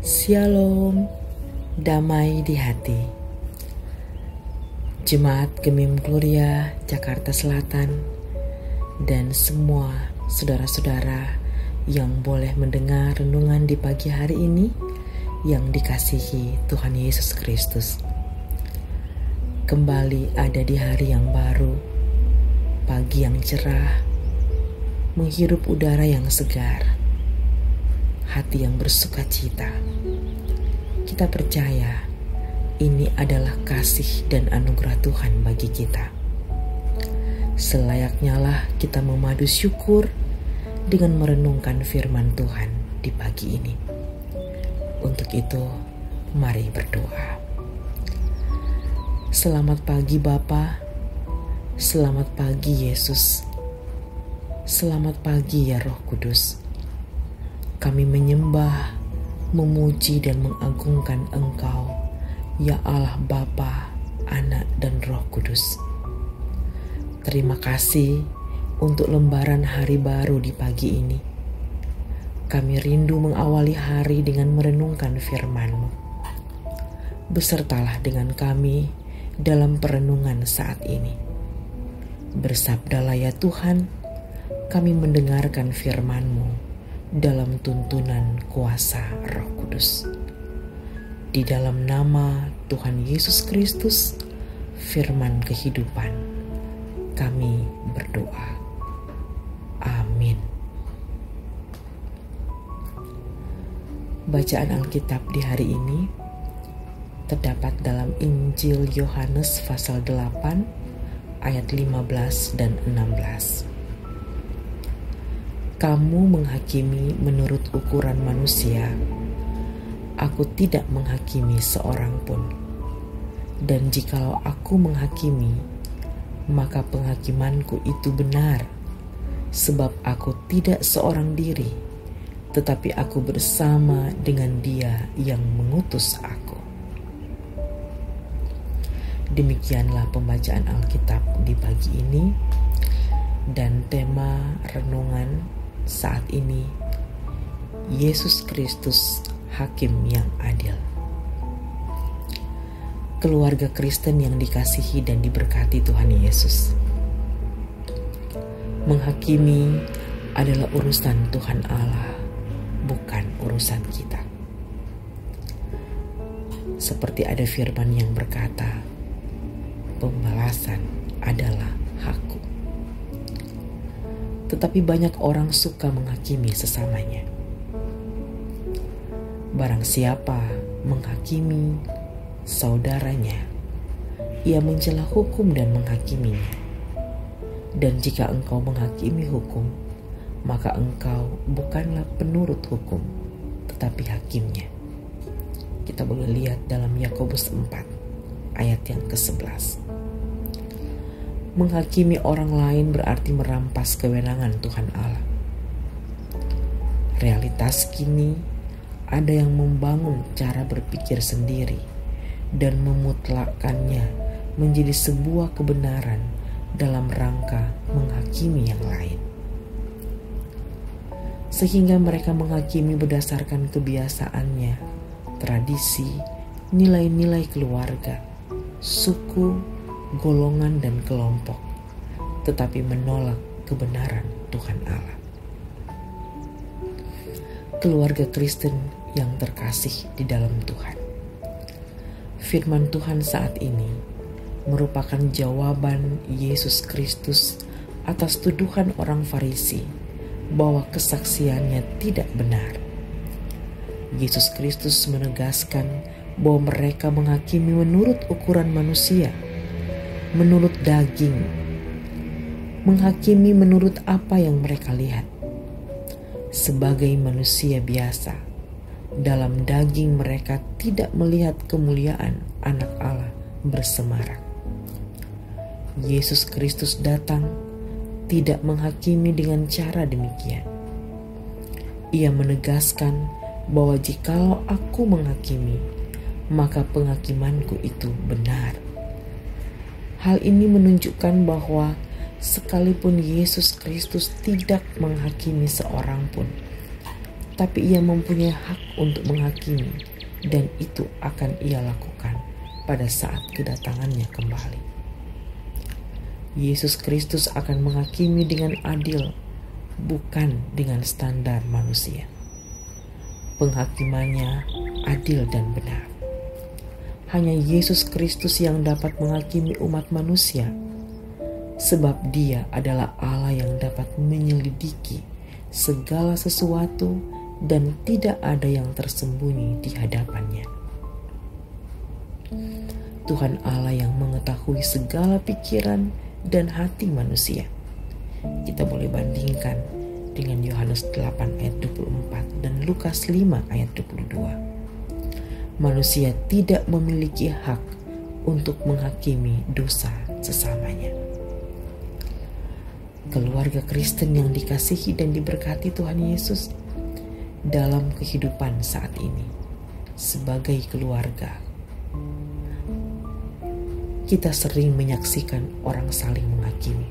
Shalom, damai di hati. Jemaat Gemim Gloria Jakarta Selatan dan semua saudara-saudara yang boleh mendengar renungan di pagi hari ini yang dikasihi Tuhan Yesus Kristus. Kembali ada di hari yang baru, pagi yang cerah, menghirup udara yang segar, hati yang bersuka cita. Kita percaya ini adalah kasih dan anugerah Tuhan bagi kita. Selayaknya lah kita memadu syukur dengan merenungkan firman Tuhan di pagi ini. Untuk itu, mari berdoa. Selamat pagi Bapa, selamat pagi Yesus, selamat pagi ya Roh Kudus. Kami menyembah, memuji dan mengagungkan Engkau, ya Allah Bapa, Anak dan Roh Kudus. Terima kasih untuk lembaran hari baru di pagi ini. Kami rindu mengawali hari dengan merenungkan firman-Mu. Besertalah dengan kami dalam perenungan saat ini. Bersabdalah ya Tuhan, kami mendengarkan firman-Mu dalam tuntunan kuasa Roh Kudus. Di dalam nama Tuhan Yesus Kristus, firman kehidupan, kami berdoa. Amin. Bacaan Alkitab di hari ini terdapat dalam Injil Yohanes pasal 8 ayat 15 dan 16. Kamu menghakimi menurut ukuran manusia. Aku tidak menghakimi seorang pun. Dan jikalau aku menghakimi, maka penghakimanku itu benar, sebab aku tidak seorang diri, tetapi aku bersama dengan Dia yang mengutus aku. Demikianlah pembacaan Alkitab di pagi ini, dan tema renungan saat ini, Yesus Kristus, Hakim yang adil. Keluarga Kristen yang dikasihi dan diberkati Tuhan Yesus. Menghakimi adalah urusan Tuhan Allah, bukan urusan kita. Seperti ada firman yang berkata, pembalasan adalah hakku. Tetapi banyak orang suka menghakimi sesamanya. Barang siapa menghakimi saudaranya, ia mencela hukum dan menghakiminya. Dan jika engkau menghakimi hukum, maka engkau bukanlah penurut hukum, tetapi hakimnya. Kita boleh lihat dalam Yakobus 4 ayat yang ke-11. Menghakimi orang lain berarti merampas kewenangan Tuhan Allah. Realitas kini ada yang membangun cara berpikir sendiri dan memutlakkannya menjadi sebuah kebenaran dalam rangka menghakimi yang lain. Sehingga mereka menghakimi berdasarkan kebiasaannya, tradisi, nilai-nilai keluarga, suku, golongan dan kelompok, tetapi menolak kebenaran Tuhan Allah. Keluarga Kristen yang terkasih di dalam Tuhan, firman Tuhan saat ini merupakan jawaban Yesus Kristus atas tuduhan orang Farisi bahwa kesaksiannya tidak benar. Yesus Kristus menegaskan bahwa mereka menghakimi menurut ukuran manusia, menurut daging, menghakimi menurut apa yang mereka lihat. Sebagai manusia biasa, dalam daging mereka tidak melihat kemuliaan Anak Allah bersemarak. Yesus Kristus datang tidak menghakimi dengan cara demikian. Ia menegaskan bahwa jikalau aku menghakimi, maka penghakimanku itu benar. Hal ini menunjukkan bahwa sekalipun Yesus Kristus tidak menghakimi seorang pun, tapi ia mempunyai hak untuk menghakimi, dan itu akan ia lakukan pada saat kedatangannya kembali. Yesus Kristus akan menghakimi dengan adil, bukan dengan standar manusia. Penghakimannya adil dan benar. Hanya Yesus Kristus yang dapat menghakimi umat manusia, sebab Dia adalah Allah yang dapat menyelidiki segala sesuatu dan tidak ada yang tersembunyi di hadapannya. Tuhan Allah yang mengetahui segala pikiran dan hati manusia. Kita boleh bandingkan dengan Yohanes 8 ayat 24 dan Lukas 5 ayat 22. Manusia tidak memiliki hak untuk menghakimi dosa sesamanya. Keluarga Kristen yang dikasihi dan diberkati Tuhan Yesus, dalam kehidupan saat ini sebagai keluarga, kita sering menyaksikan orang saling menghakimi.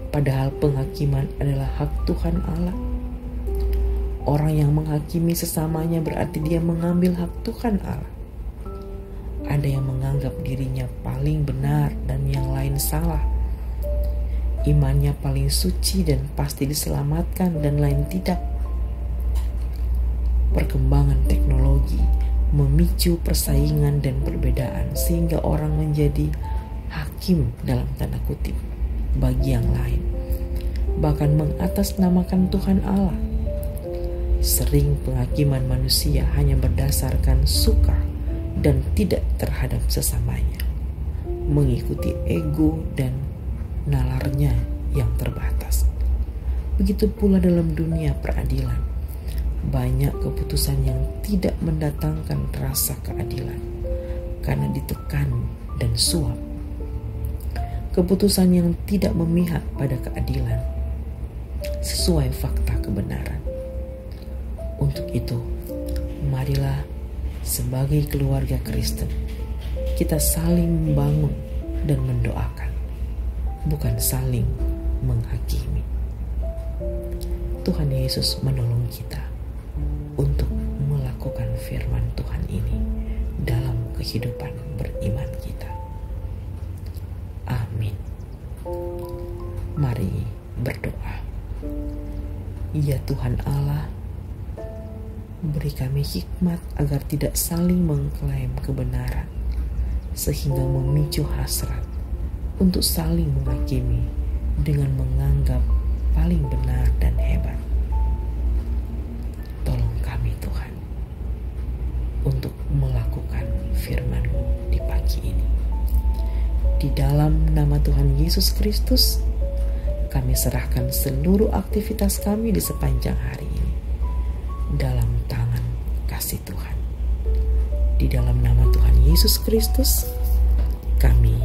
Padahal penghakiman adalah hak Tuhan Allah. Orang yang menghakimi sesamanya berarti dia mengambil hak Tuhan Allah. Ada yang menganggap dirinya paling benar dan yang lain salah. Imannya paling suci dan pasti diselamatkan dan lain tidak. Perkembangan teknologi memicu persaingan dan perbedaan sehingga orang menjadi hakim dalam tanda kutip bagi yang lain, bahkan mengatasnamakan Tuhan Allah. Sering penghakiman manusia hanya berdasarkan suka dan tidak terhadap sesamanya, mengikuti ego dan nalarnya yang terbatas. Begitu pula dalam dunia peradilan, banyak keputusan yang tidak mendatangkan rasa keadilan karena ditekan dan suap. Keputusan yang tidak memihak pada keadilan sesuai fakta kebenaran. Untuk itu, marilah sebagai keluarga Kristen kita saling membangun dan mendoakan, bukan saling menghakimi. Tuhan Yesus menolong kita untuk melakukan firman Tuhan ini dalam kehidupan beriman kita. Amin. Mari berdoa. Ya Tuhan Allah, beri kami hikmat agar tidak saling mengklaim kebenaran, sehingga memicu hasrat untuk saling menghakimi dengan menganggap paling benar dan hebat. Tolong kami Tuhan untuk melakukan firman-Mu di pagi ini. Di dalam nama Tuhan Yesus Kristus, kami serahkan seluruh aktivitas kami di sepanjang hari ini dalam tangan kasih Tuhan. Di dalam nama Tuhan Yesus Kristus, kami